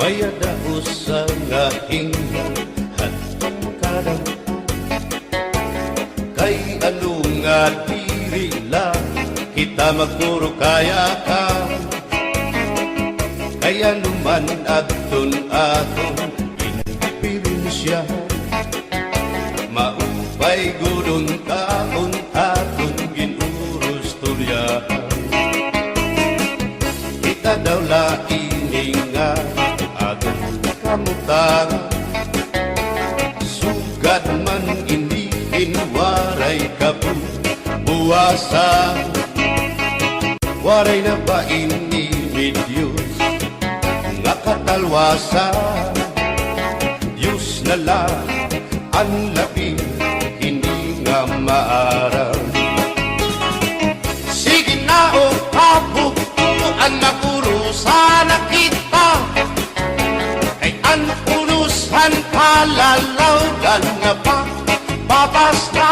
Bayada usa nga hingan at kadang kay ano nga diri lang kita magpuro kaya ka kaya naman aton indipirensya maupay gudon taon aton ginurus tulyahan kita daw laing nga aton kamutan sugad man iniin waray kabuwasan waray na ba ini Diyos nga katalwasan Diyos na lang ang labi hindi nga maaram sige na o kabukuan makurusan na kita kay ang unusan kalalawgan nga papas na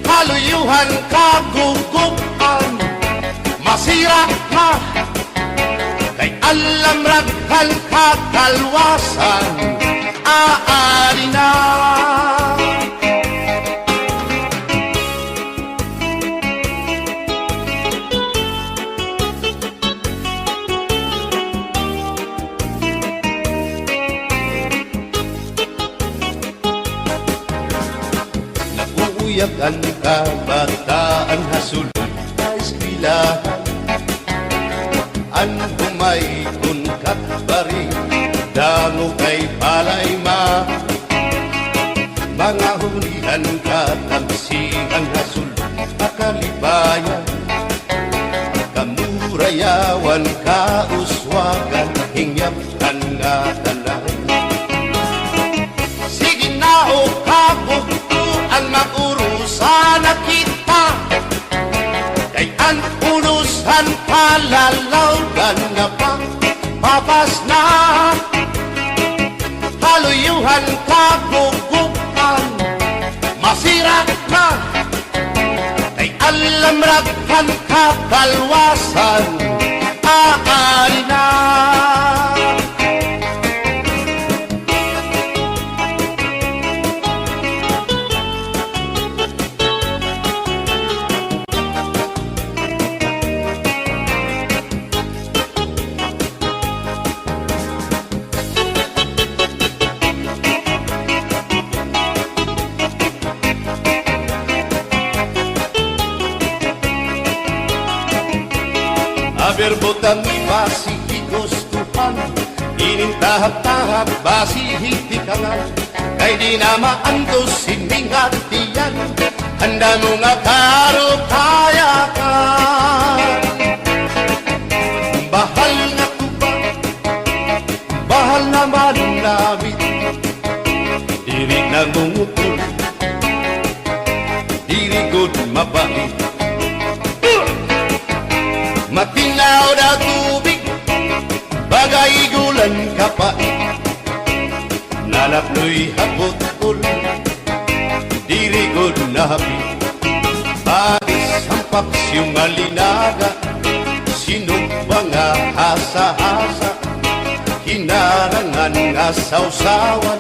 kaluyuhan kagugupan masira na kay alam raghan katalwasan aari na naguuyag ang kabataan hasulod sa eskwelahan ang humay kun katbari damo kay palay mga hunihan katamsihan hasulod akalibayan kamurayawan kauswagan hingyapkan nga tanay sige na o kabuktuan makurusan na kita kay ang unusan palalawgan na papas na kaluyuhan kagugupan masira na kay alam raghan katalwasan aari na Berbotang basi higustuhan inintahap-tahap basi hitikangan kay di na maantos hindi ngatiyan handa mo nga karo kaya ka bahal na tuba bahal naman namin diri na gumukul diri good mabait matinaw na tubig, bagay gulan kapait. Nalapnoy hapot-ul, dirigod na hapit. Bagis ang paksyong alinaga, sinugba nga hasa-hasa. Hinarangan nga sausawan,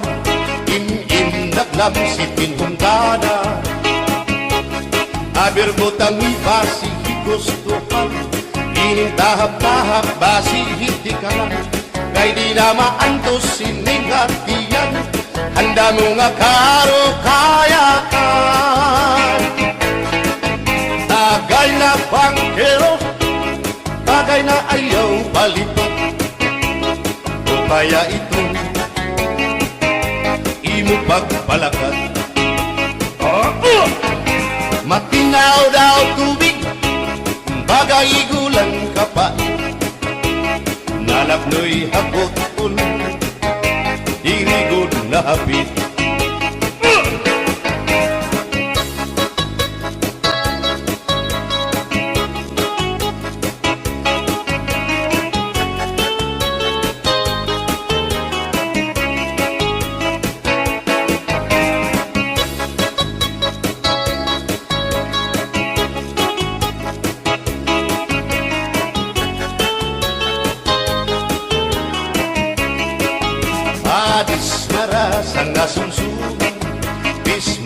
im-im naglamsipin humdana. Abirbotang ibasi higustuhan, inintahap-tahap basi hindi ka lang kay di na maantos siningatiyan handa mo nga karo kaya ka tagay na bangkero tagay na ayaw balito o kaya ito imo pagpalakat matinaw daw tubig bagay gulang kapait nalapnoy hapot-ul dirigod na hapit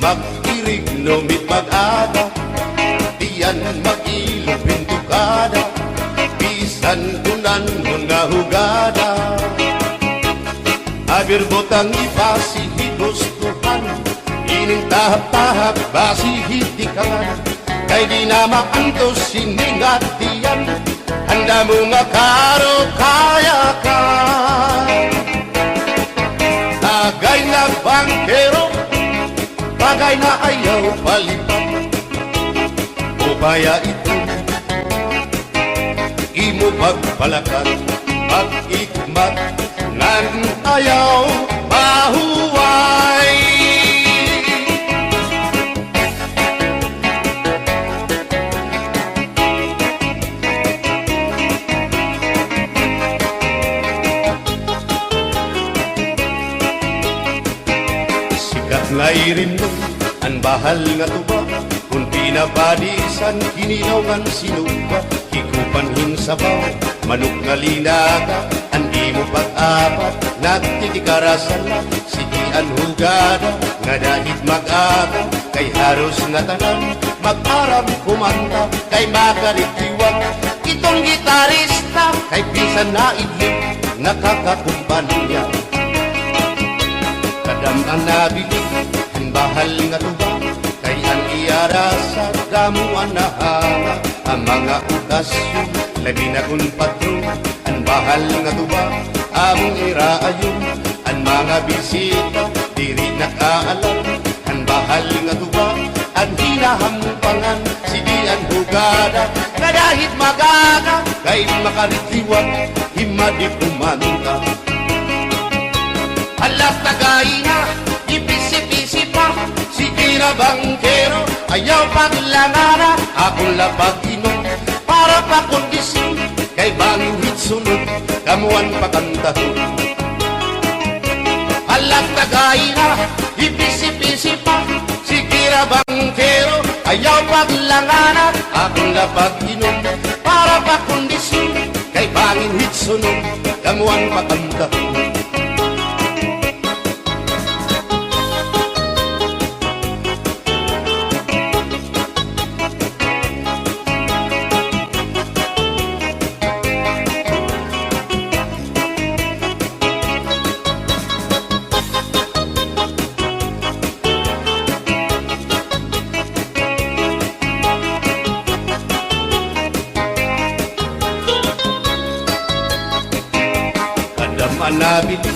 mag-irig lumit mag-ada, diyan mag-ilog pintukada, bisan kunan nga hugada. Abir botang ipasi hidustuhan, ining tahap-tahap basi hitikangan, kay di na maantos siningatiyan, handa mo nga karo kaya ka. Tagay na bangkero, bagay na ayaw palipat, o kaya ito imo pagpalakat, pag-ikmat ngan ayaw mahuway. Sikat ngay rin nun ang bahal nga tuba, kung pinapadisan kinilaw ng sinuba, hikupanhin sabaw, manok nga linaga, andi mo pag-apat, nagtitikarasan lang, sige ang hugada, nga dahit mag-aga, kay haros nga tanan, mag-aram kumanta, kay makaritiwag, itong gitarista, kay pisan na idlip, nakakakumpanya. Kadam ang nabili, ang bahal nga tuba, kay ang iarasa, gamuan na hanga, ang mga okasyon, labi na kung patron, ang bahal nga tuba, among iraayon, ang mga bisita, diri nakaalam, ang bahal nga tuba, ang hinahampangan, sige ang hugada, na dahit magaga, kay makaritiwag, himadi kumanta. Alas tagay na, ipisi-pisi pa, sige na bangkero, ayaw paglangana, akong lapag-inom, para pa kondisyon, kay bangin hitsunod, kamuan pakantahon. Alas tagay na, ipisi-pisi pa, sige na bangkero, ayaw paglangana, akong lapag-inom, para pa kondisyon, kay bangin hitsunod, kamuan pakantahon. Manabili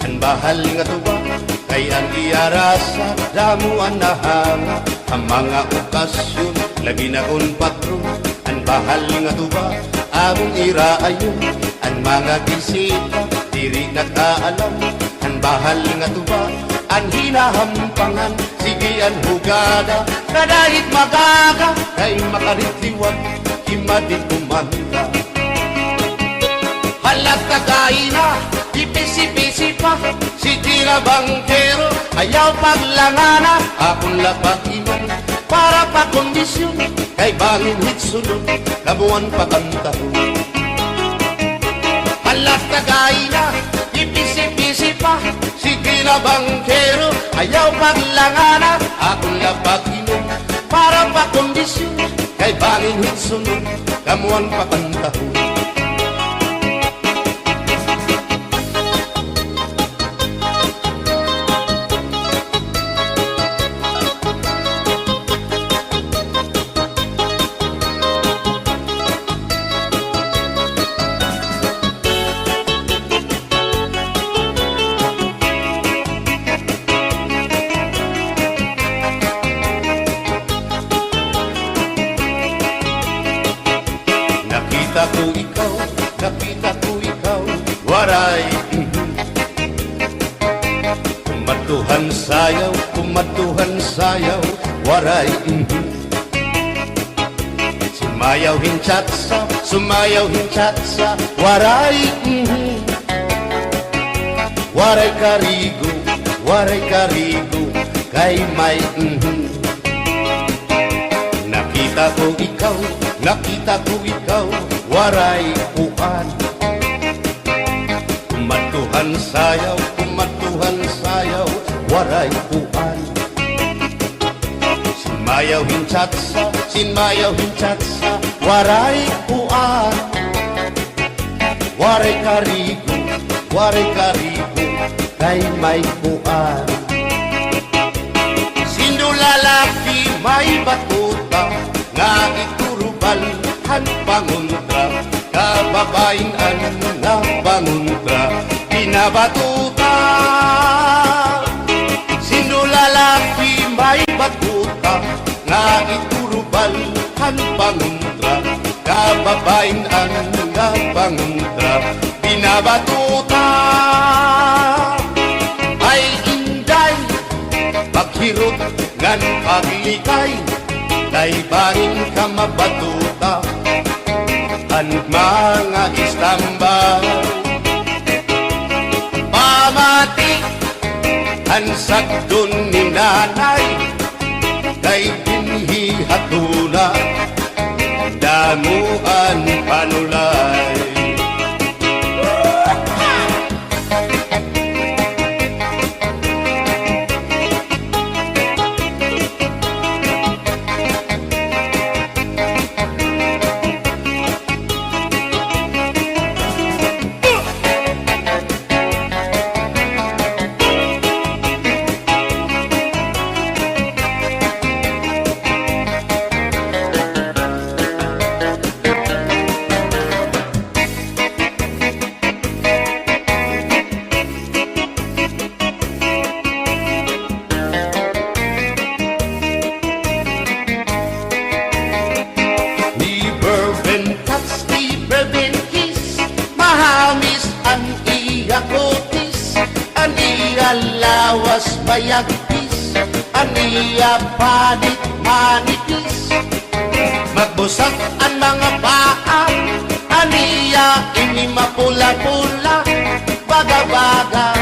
ang bahal nga tuba, kay ang iarasa damuan na hanga, ang mga okasyon labi na kung patron, ang bahal nga tuba among iraayon, ang mga bisita diri nakaalam, ang bahal nga tuba ang hinahampangan, sige ang hugada, na dahit magaga kay makaritiwag, himadi kumanta. Halat tagay na, ipisi-pisi pa, sige na bangkero, ayaw paglangana, akong lapag-inom, para pa kondisyon, kay bangin hitsunod, kamuan pakantahon. Halat tagay na, ipisi-pisi pa, sige na bangkero, ayaw paglangana, akong lapag-inom, para pa kondisyon, kay bangin hitsunod, kamuan pakantahon. Nakita ko ikaw, waray. Kumatuhan sayaw, waray. Sumayaw hinchatsa, waray. Waray karigo, kay may Nakita ko ikaw, waray uan. Kumatuhan sayaw, waray uan. Mayaw hinchatsa, sinmayaw hinchatsa, waray kuan. Waray karigo, kay may kuan. Sino lalaki may batuta, nga iturubal han panguntra, kababayan nga panguntra, pinabatuta. Sino lalaki may batuta, nga iturubal han panguntra, kababayan nga panguntra, pinabatuta. Ay inday, paghirot ngan paglikay, daybanin ka mabatuta, ang mga istambay. Pamati, ang sakdon ni nanay, kay binhi hatuna, damuan panulay. Lawas mayagpis, aniya panit manipis, magbusag ang mga paa, aniya inimapula-pula, baga-baga,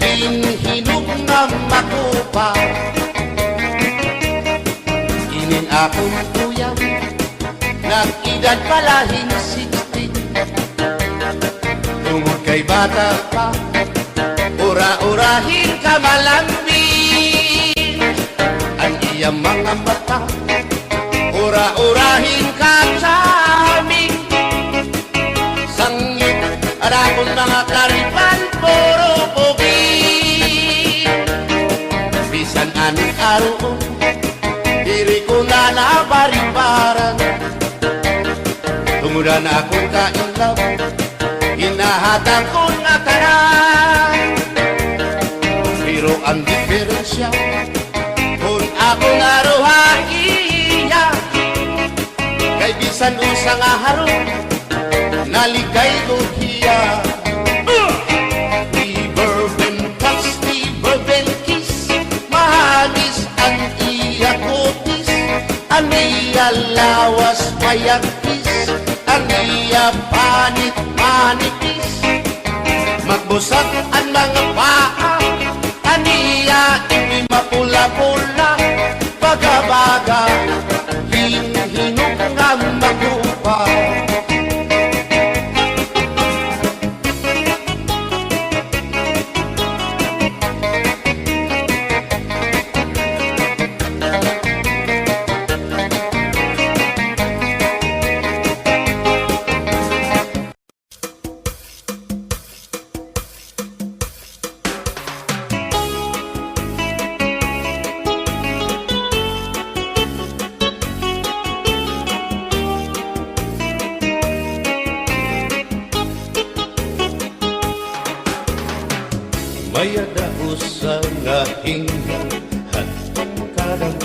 hinhinog na makupa. Inin akong kuya, nag-edad palahin 16, tungod kay bata pa, ura-urahin ka malambing, ang iyang mga mata, ura-urahin ka charming. Sangit ang akong mga karipan, puro pugi. Bisan anong araw, diri ko na nabaribaran, tumudan akong kainlaw, hinahatang ko na tanan. Pero ang diferensya, kung ako naruhaiya, kay bisan usang aharong, naligay ko hiya. Di bourbon touch, di bourbon kiss, mahalis ang iya kutis, aniya lawas mayagpis, aniya panit manipis, magbusag ang mga paa, aniya inimapula-pula, baga-baga, hinhinog nga magupa. Mayada usang nga hingga at pagkadang,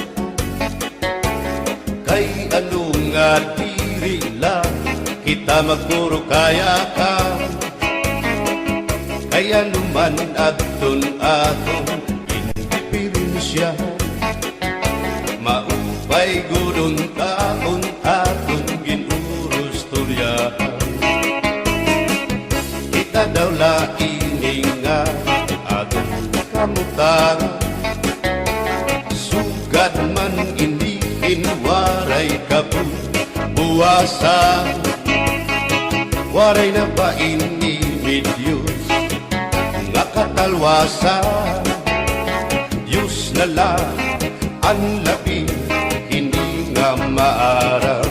kay ano nga diri lang kita magpuro kaya ka, kaya naman agton atong indiferensya, maupay gudon taon atong ginurus tulyahan. Kita daw laining nga kamutan, sugad man inihin waray kabuwasan, waray na ba inimidyos nga katalwasan, Diyos na lang ang labi nga maaram.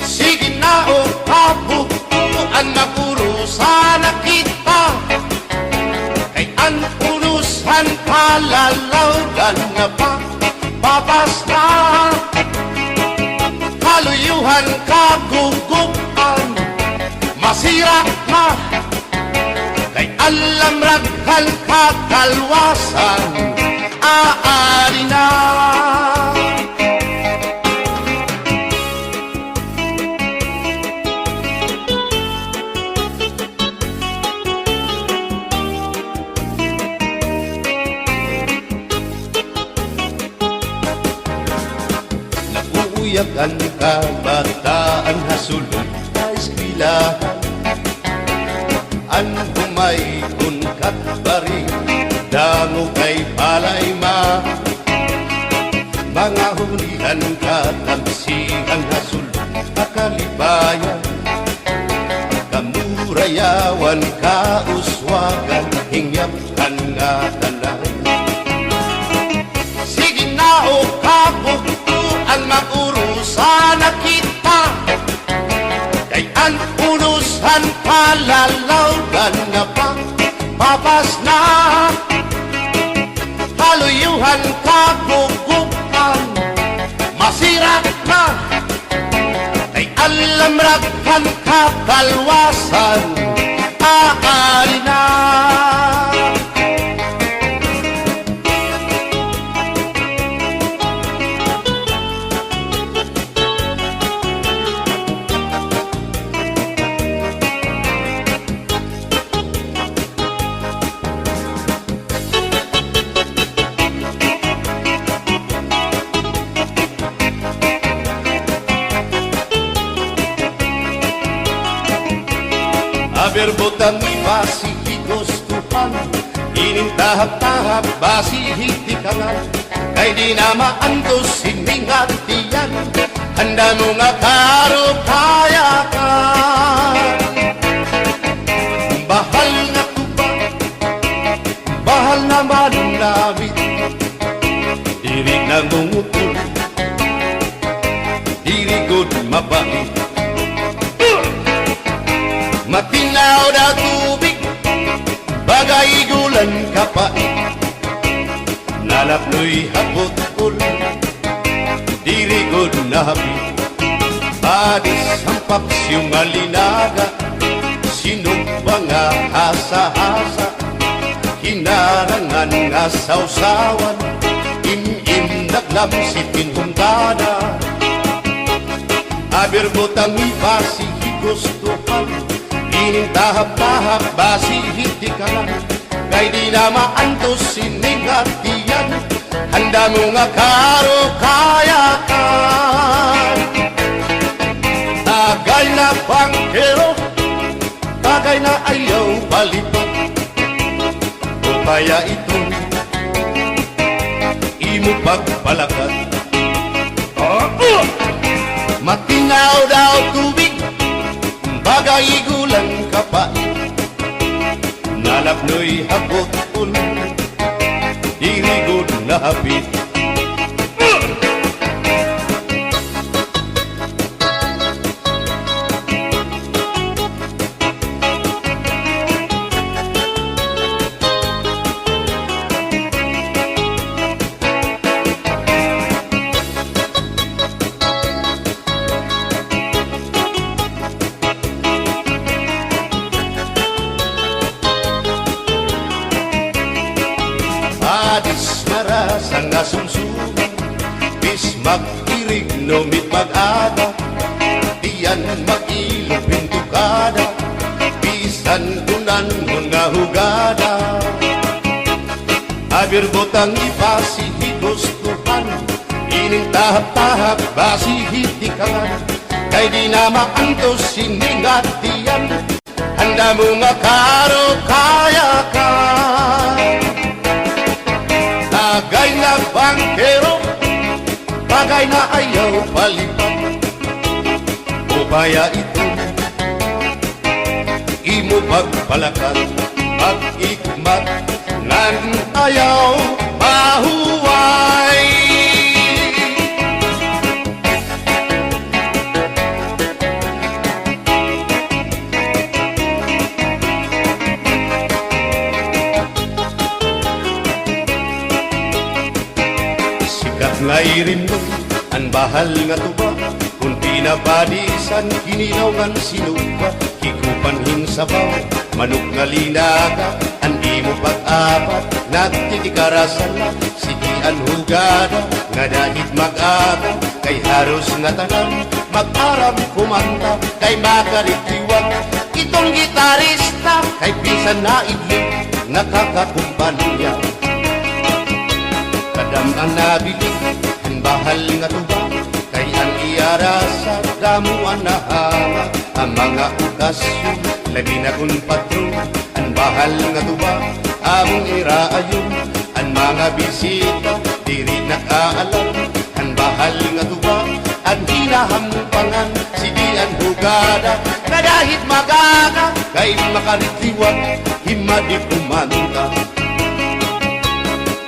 Sige na o kabukuan magurusan na kita, kay ang unusan kalalawgan na pa babas na. Kaluyuhan kagugupan masira na, kay alam raghal kakalwasan aari na. Naguuyak ang kabataan hasulod sa eskwelahan, an humay kunkat bari dango kay palay ma. Mga hulihan katamsihan hasulod akalibayan, kamurayawan kauswagan hingyapkan nga tanan. Sige na o kabukuan magurusan na kita, kay ang unusan palalawgan na pa babas na. Haluyuhan kagugupan masira na, kay alam raghal kakalwasan aari na. Aberbotang basi higustuhan, inintahap-tahap basi hitikangan, kay di na maantos siningat diyan, handa mo nga karo kaya ka. Bahal na tuba, bahal na manunawit, diri na ngungutol, diri good mabait. Matinaw na tubig, bagay gulan kapait, nalapnoy hapot-ul, dirigod na hapit. Badis ang paksyong alinaga, sinugba nga hasa-hasa, hinarangan nga sausawan, im-im naglamsipin humdana. Aberbotang ibasi higustuhan, inintahap-tahap basi hitikalan, kay di na maantos siningat diyan, handa mo nga karo kaya ka. Tagay na bangkero, tagay na ayaw balipat, o kaya ito imo pagpalakat. Matinaw daw tubig, bagay gulang kapait, nalapnoy hapot-ul, dirigod na hapit. Adis marasang asumsuman, bis mag-irig nomit mag-ada, diyan mag-ilog pintukada, bisan kunan nga hugada. Aberbotang ibasi higustuhan, inintahap-tahap basi hitikalan, kay di na maantos siningat diyan, handa mo nga karo kaya ka. Tagay na bangkero, bagay na ayaw palipat, o kaya ito imo pagpalakat, pag-ikmat nan ayaw mahuway. layrim nun, ang bahal nga tuba, kung pinabadisan, kinilaw ngan sinuba, hikupan hinsabaw, manok nga linaga, ang imo pag-apat, nagtitikarasan na, sige ang hugada, nga dahit mag-aga, kay haros nga tanan, mag-aram kumanta, kay makaritiwag, itong gitarista, kay pisan na idling, nakakakumpanya. Kadam ang nabiling, ang bahal nga tuba, kay ang iarasa, damo ang nahanga, ang mga okasyon, labi na kung patron, ang bahal nga tuba, among iraayon, ang mga bisita, diri nakaalam, ang bahal nga tuba, ang hinahampangan, sige ang hugada, na dahit magaga, kay makaritiwag, himadi kumanta.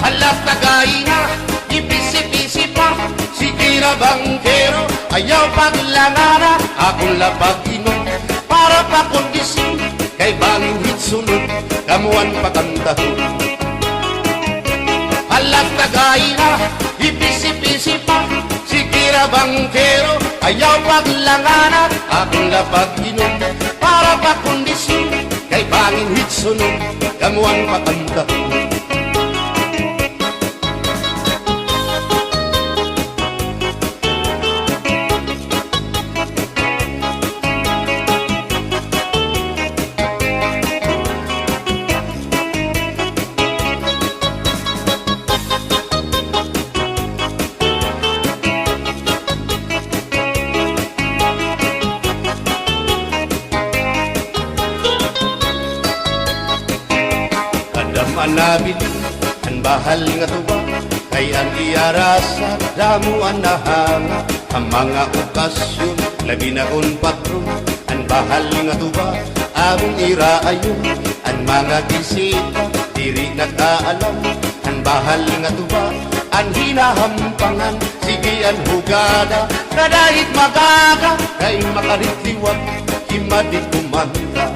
Alas tagay na, ipisi-pisi pa, sige na bangkero, ayaw paglangana, akong lapag-inom, para pa kondisyon, kay banging hitsunod, kamuan pakantahon. Alas tagay na, ipisi-pisi pa, sige na bangkero, ayaw paglangana, akong lapag-inom, para pa kondisyon, kay banging hitsunod, kamuan pakantahon. Manabiling, ang bahal nga tuba, kay ang iarasa, damo ang nahanga, ang mga okasyon, labi na kung patron, ang bahal nga tuba, among iraayon, ang mga bisita, diri nakaalam, ang bahal nga tuba, ang hinahampangan, sige ang hugada, na dahit magaga, kay makaritiwag, himadi kumanta.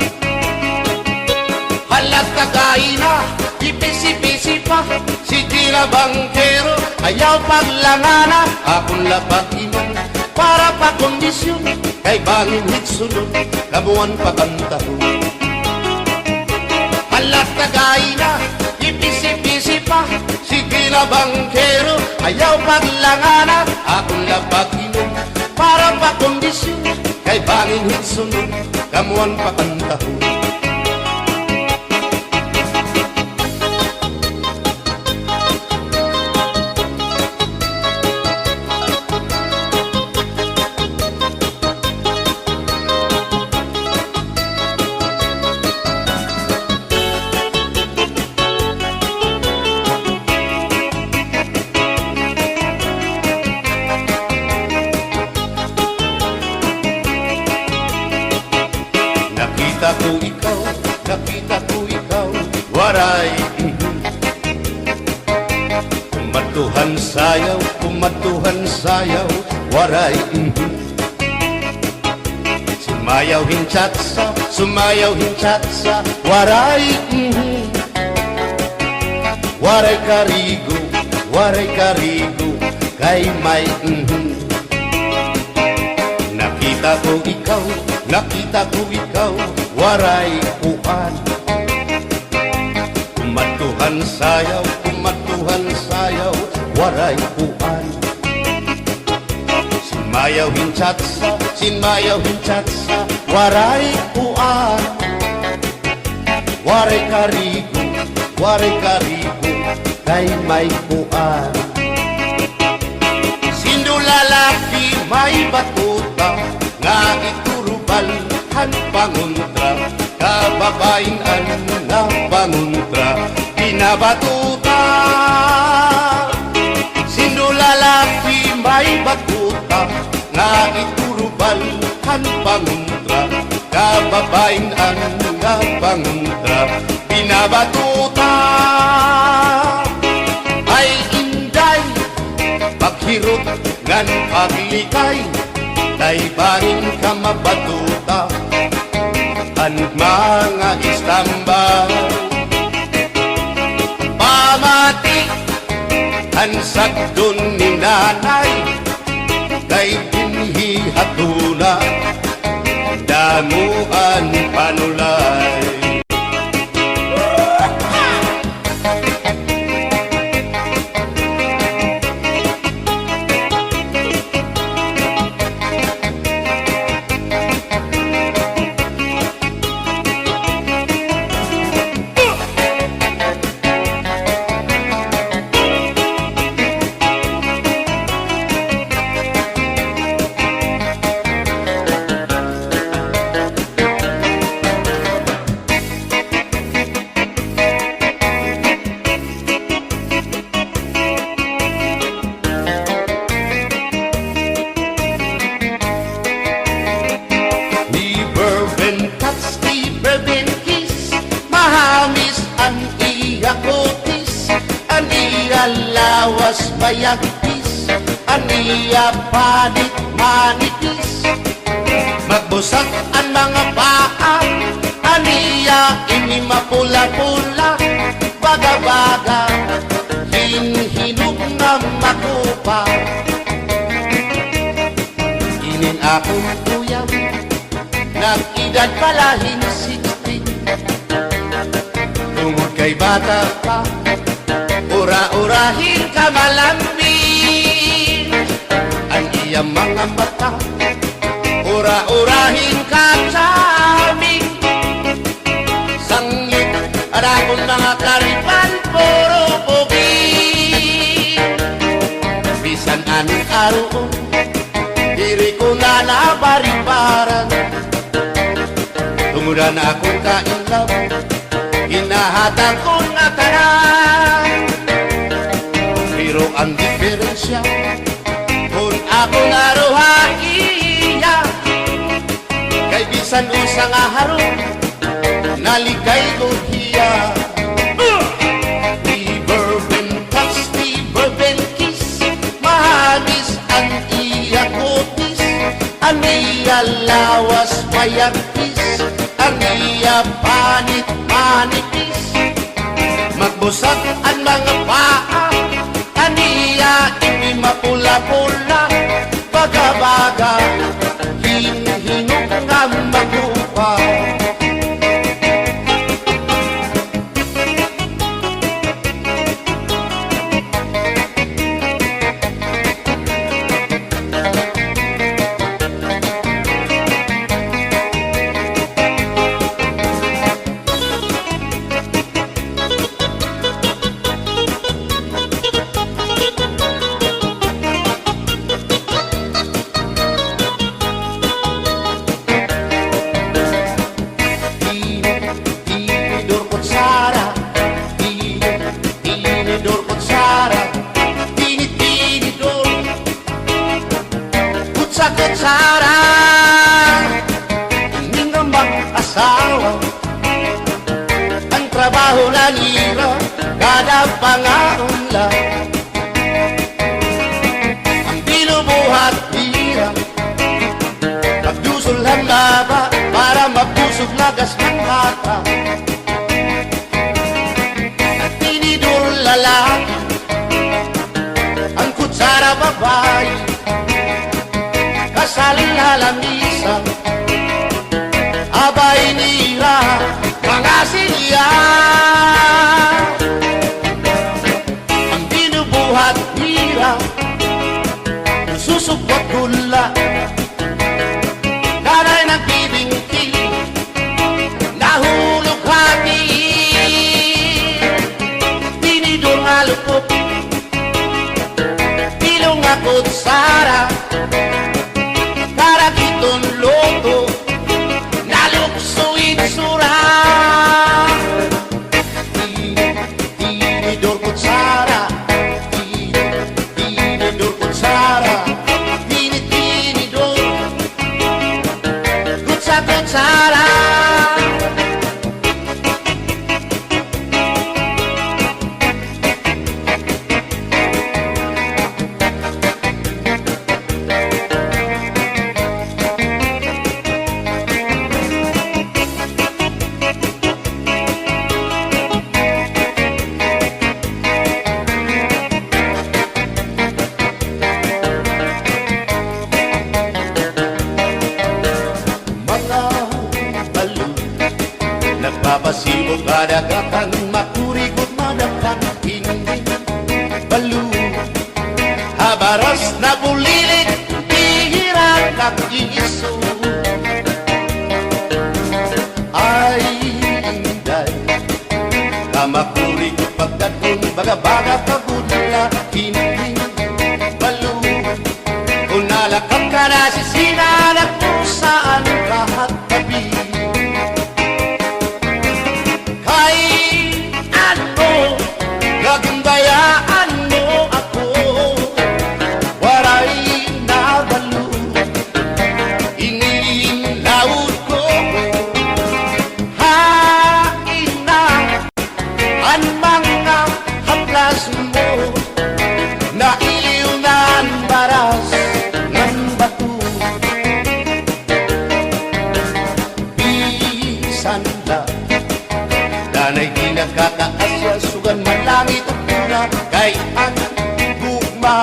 Halat tagay na, ipisi-pisi pa, sige na bangkero, ayaw paglangana, akong lapag-inom, para pa kondisyon, kay bangin hitsunod, kamuan pakantahon. Halat tagay na, ipisi-pisi pa, sige na bangkero, ayaw paglangana, akong lapag-inom, para pa kondisyon, kay bangin hitsunod, kamuan pakantahon. Nakita ko ikaw, waray. Kumatuhan sayaw, waray. Sumayaw hinchatsa, waray. Waray karigo, kay may Nakita ko ikaw, waray uan. Kumatuhan sayaw, waray uan. Sinmayaw hinchatsa, waray uan. Waray karigo, kay may uan. Sindulalaki may batuta, nga iturubal han panguntra, kababayan na panguntra, pinabatuta. Sindulalaki may batuta, nga iturubal han panguntra, kababayan na panguntra, pinabatuta. Ay inday, paghirot ngan paglikay, tay bangin ka mabatuta, ang mga istambay. Pamati, ang sagdon ni na nanay kay binhi hatuna damuan panulay. Lawas bayagpis, aniya panit manipis, magbusag ang mga paa, aniya ini mapula-pula, baga-baga, hinhinog na makupa. Inin akong tuyam, nag-edad palahin 60, tungod kay bata pa, ura-urahin ka malambing ang iyang mga mata, ura-urahin ka charming, sangit at akong mga karipan puro pogi. Bisan anong araw diri ko na nabaribaran, tumudan akong kainlab, hinahatag ko na tanan. Pero ang diferensya kung ako naruhaiya kay bisan usang aharong naligay ko hiya. Never been touched, never been kissed, mahamis ang iya kutis, ang iya lawas mayagpis, ang iya panit manipis, magbusag ang mga paa, aniya ini mapula-pula, baga-baga, hinhinog nga magupa. Kutsara, hindi nga mag-asawa, ang trabaho na nila, kada pangaunla, ang binubuhat nila, magdusol ang laba, para mabusog lagas ng mata, at tinidur lalaki, ang kutsara babae, kasaling halamisa, abay nila mga silya, ang binubuhat nila, susupot gula, kanay nagbibingki, nahulog hati, tinidor nga lupot, pilong nga kutsara, para kitong loto, naluksuin sura. Tinidor kutsara, tinidor kutsara, tinidor kutsara. Mapasibog kadagatan, makurikot madagtan, hindi balo. Habaras na bulilit, bihira nag-iiso. Ay, inday, kamakurikot pagdaton, baga-baga kabudla, hindi balo. Kung nalakap ka na sisinanak kung saan lahat tabi. Gagundayaan mo ako, waray na balo, inilaot ko. Hain na ang mga haplas mo, nailiw na ang baras ng bato. Bisan na danay di nagkakaasya, sugan man langit at puna, kay ang gugma.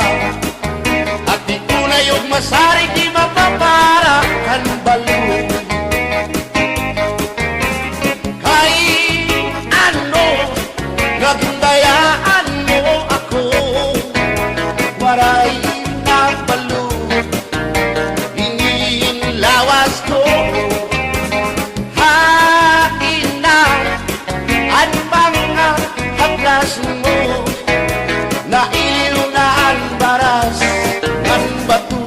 At di kuna yung masari, di mapapara kan balo. Kay ano, nagundayaan mo ako, waray na balo, inilawas ko. Mo, nailiw na ang baras ng bato.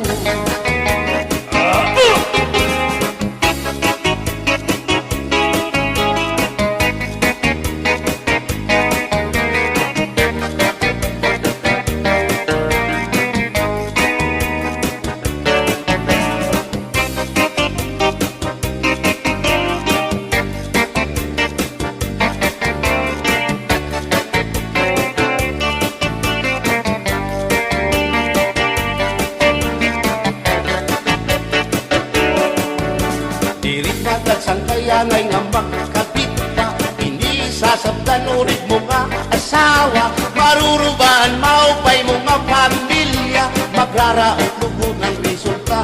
Sangkayanay nga makakapit ka, hindi sasabdan ulit mo nga asawa. Marurubaan, maupay mo nga pamilya, magraraot lugod ng resulta.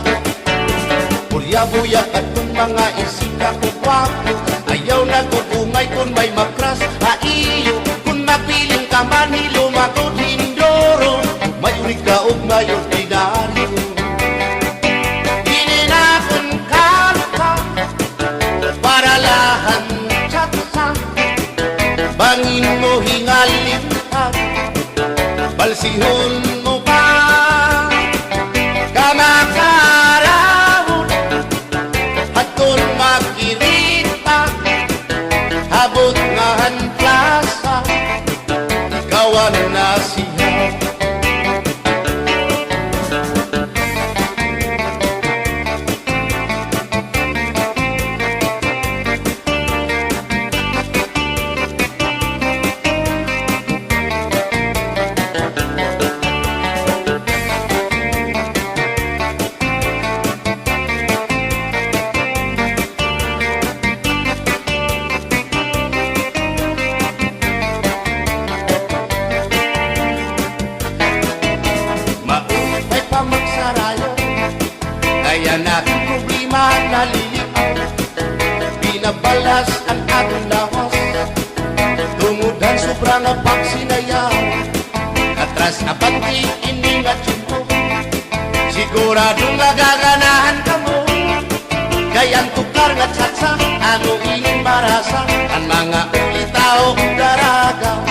Bulya-buya at kung mga isika ko wapo, ayaw na kukungay kung may makras haiyo. Kung mapiling ka man, hilumagod hindoro, mayurig ka o mayong dinaryo. Bangin mo hingalintag, balsihon mo pa, kamakarahon, at kung makirita, habot nga han plasa, ikawan na siya. Kaya natin problema nalilitaw, binabalas ang ating lawas, tumudan sobra na pagsinayaw. Atras na pati iningat yun, siguradong nagaganahan ka mo. Kayang tukar nga tsatsa, ano ining marasa, ang mga ulitao daraga.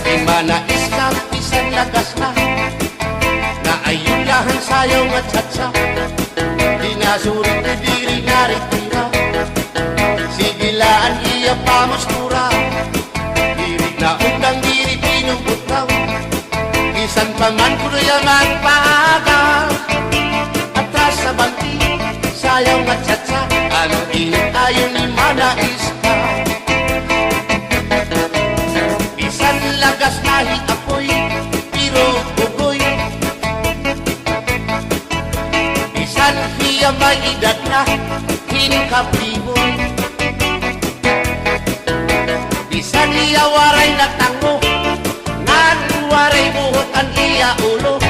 Di manais ka, isang lagas na, na ayun lahan sayaw nga tsatsa. Dinasurit na diri naritira, sigilaan iya pamustura. Diri na undang diri pinubutaw, isan paman kuno yung magpaaga. Atras sa banti, sayaw nga tsatsa, ano init ayon ni manais ka. Isan lagas nahi apoy, pero ugoy. Isan hiya may edad na, hinkapribon. Isan hiya waray na tango, ngan waray buhok ang iya ulo.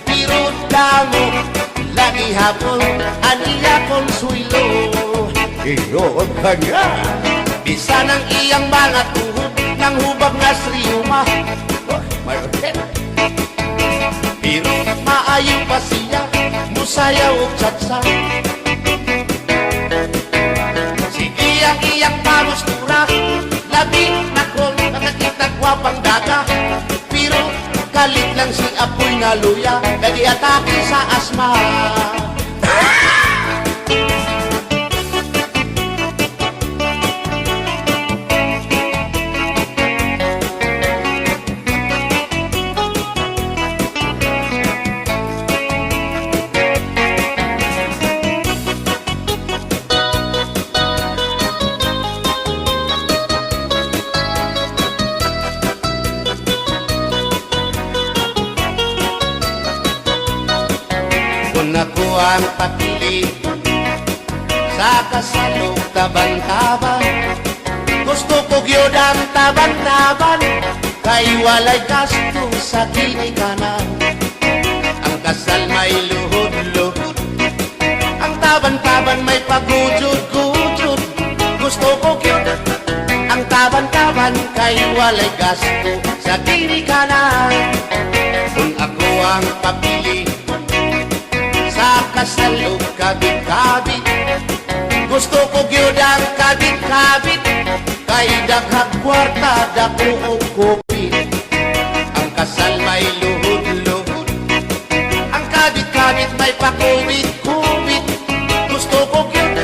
Pero damo, lagi hapon, ang iya konsuelo. Iyo ka nga, Isa ng iyang mga tuhod ng hubag nga sriyuma. Pero maayo pa siya, musayaw o tsatsa. Sige ang iyang pamustura, labi na kong nakakita gwapang daga. Pero galit lang si apoy na luya, nag-iatake sa asma. Kung ako ang papili sa kasalog taban-taban, gusto ko gyud ang taban-taban, kay walay gasto sa kinikanan. Ang kasal may luhod-luhod, ang taban-taban may pagujud-gujud. Gusto ko gyud ang taban-taban, kay walay gasto sa kinikanan. Kung ako ang papili sa kasalog kabit-kabit, gusto ko gyud ang kabit-kabit, kay daghang kwarta dako og kupit. Ang kasal may luhod-luhod, ang kabit-kabit may pakubit-kubit. Gusto ko gyud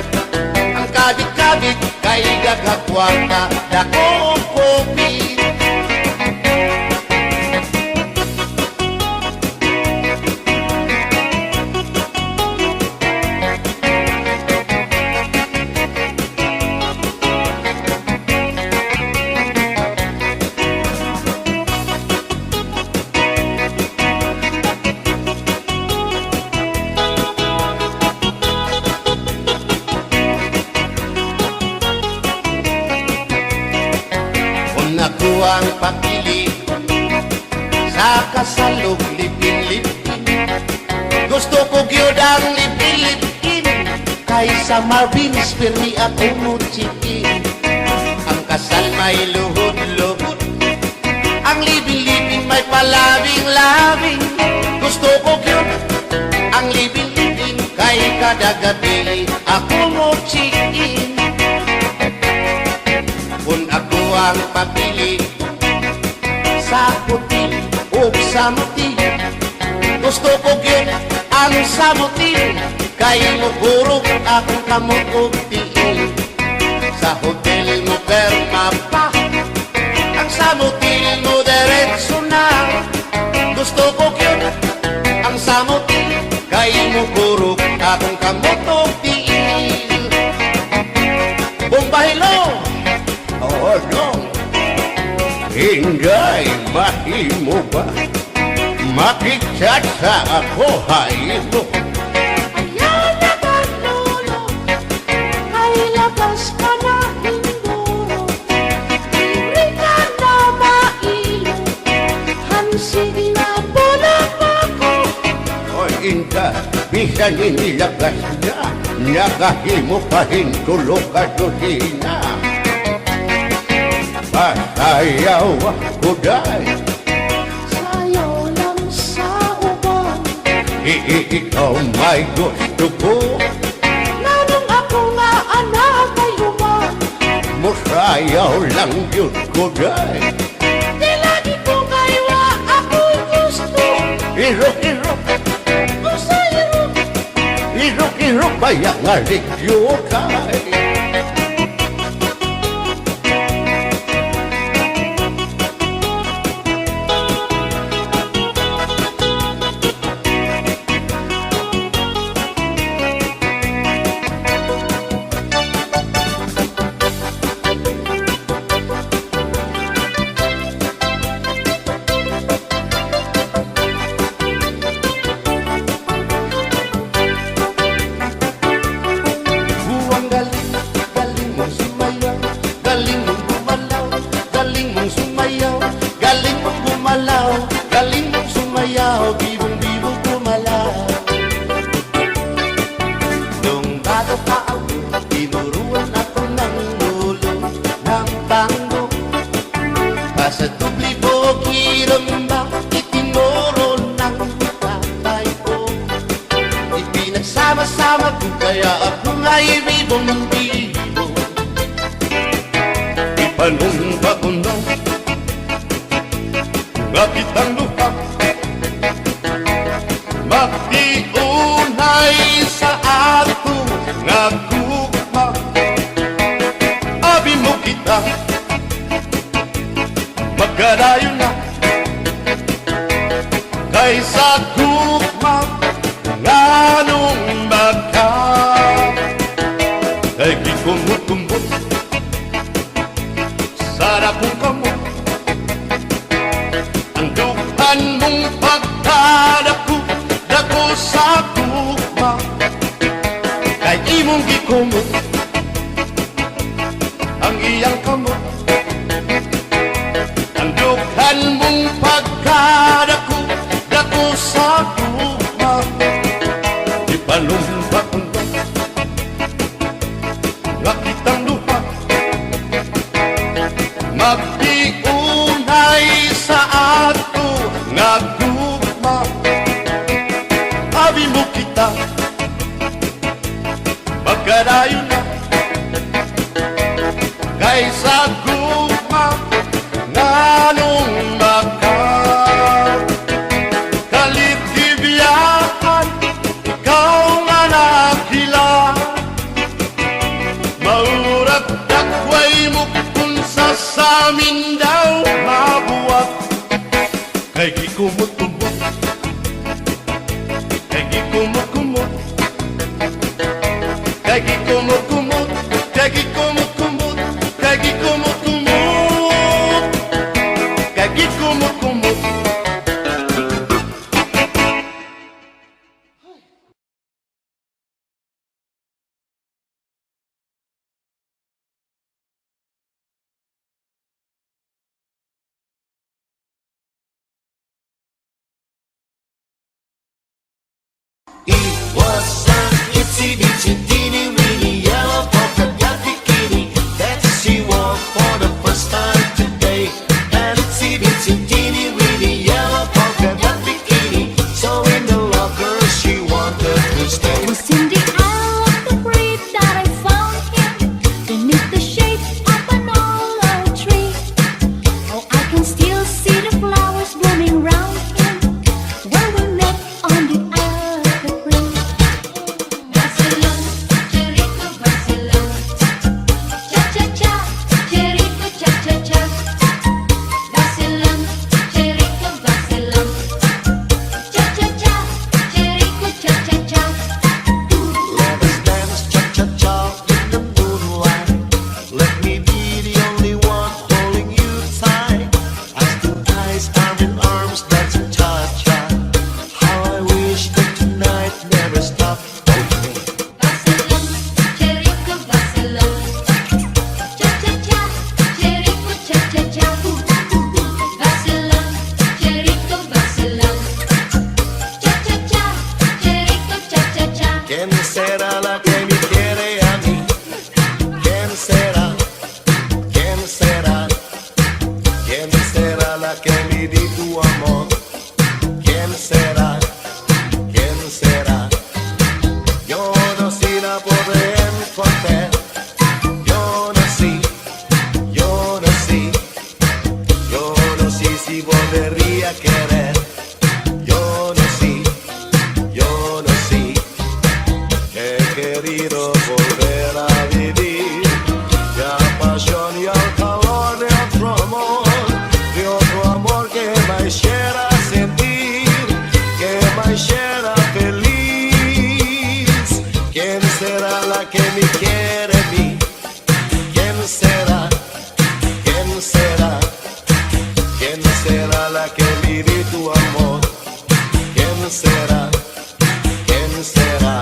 ang kabit-kabit, kay daghang kwarta dako og kupit. Ako ang papili sa kasalog lipin-lipin, gusto ko gyud ang lipin-lipin, kaysa Marvin's Permi ako muchikin. Ang kasal may luhod-luhod, ang lipin-lipin may palabing-labing. Gusto ko gyud ang lipin-lipin, kay kada gabi ako muchikin. Kung ako ang papili sa puti o sa muti, gusto ko gyud ang samuti, kay mugurog akong kamot og tiil. Sa hotel mo perma pa, ang samuti mo diretso na. Gusto ko gyud ang samuti, kay mugurog akong kamot og tiil. Bumbahilo! Oh no, Inday, mahimo ba makichat sa ako haymo? Ayaw na kanolo, kay labas ka na induro. Diri ka na mailo, hansig na bulag ako. O Inday, bisan inilagas na, nakahimo pa hintulog ka dosina. Pasayaw ako day, Sayaw lang sa uban, ikaw may gusto ko. nanong ako nga anak ay uban. Musayaw lang yun ko day. Di lagi ko kaywa ako'y gusto. Irok-irok, Usayro, irok-irok, kaya nga ligyo kay. nagugma. Abi mo kita, magkadayo na kaysa gugma nganong magka. Kay gikumot-kumot sana kung kamo ang dukan mong pagkadako dako sa gugma. Kay imong gikumot ang iyang kamot, ang dukan mong pagkadako dako sa gugma. Ipalumba-lumba nga kitang luha, magdiunay sa ato nga gugma. Abi mo kita, magkadayo na kaysa gugma nganong maka. Kalibdibiyahan, ikaw nga nakila, maurat dakway mo kung sa samin daw mabuwat. Kay gikumot-kumot, kay gikumot-kumot, kay gikumot-kumot, kay gikumot-kumot, kay gikumot-kumot, kay gikumot-kumot. It was an itsy bitsy teeny weeny yellow polka dot bikini that she wore for the first time today. An itsy bitsy teeny weeny yellow polka dot bikini, so in the locker she wanted to stay. It was in the hour of the breeze that I found him beneath the shade of an olive tree. Oh, I can still see the flowers blooming round him where we met on the evergreen. Barcelona, Jericho, Barcelona, cha cha cha, Jericho, cha cha cha. Barcelona, Jericho, Barcelona, cha cha cha, Jericho, cha cha cha. Let us dance cha-cha-cha in the moonlight. Let me be the only one holding you tight. As two eyes arm in arms dancing cha-cha. How I wish that tonight never stopped. Barcelona, Jericho, Barcelona, cha cha cha, Jericho, cha cha cha. Barcelona, Jericho, Barcelona, cha cha cha, Jericho, cha cha cha. ¿Quién será la que me quiere a mí? ¿Quién será? ¿Quién será? ¿Quién será la que me di tu amor? ¿Quién será? ¿Quién será? Yo no sé la podré encontrar. Yo no sé, yo no sé, yo no sé si volvería a querer. Yo no sé, yo no sé. He querido volver a vivir la pasión y el calor de otro amor que me hiciera sentir, que me hiciera feliz. ¿Quién será la que me quiere a mí? ¿Quién será? ¿Quién será? ¿Quién será la que me di tu amor? ¿Quién será? ¿Quién será?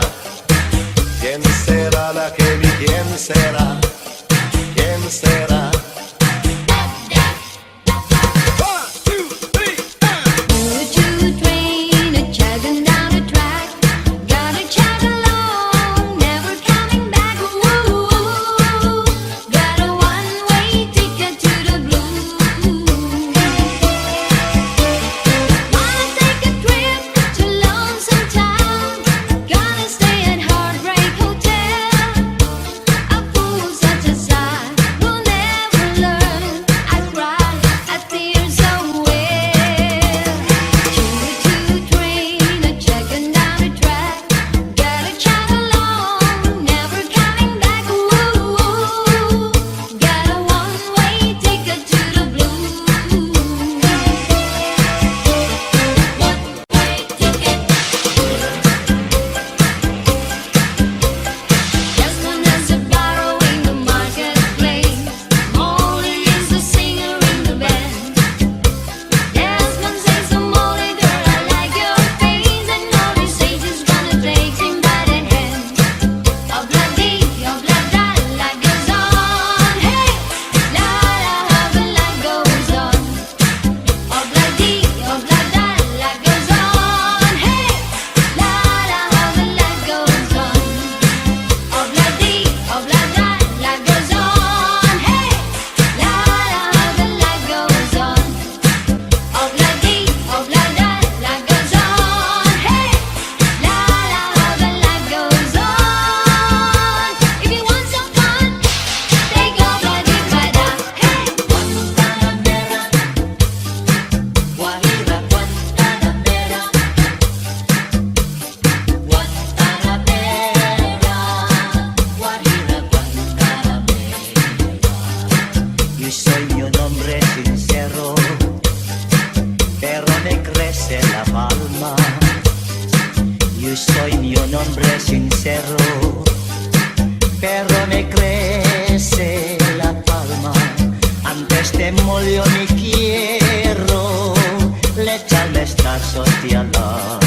¿Quién será la que vi? ¿Quién será? ¿Quién será? Choo-choo train a chugging down the track, gotta chug along, never coming back. Ooh, got a one-way ticket to the blues. Wanna take a trip to Lonesome Town, gonna stay at Heartbreak Hotel. A fool such as I will never pero me crece la palma. Antes de morir me quiero, le echarme esta sociedad.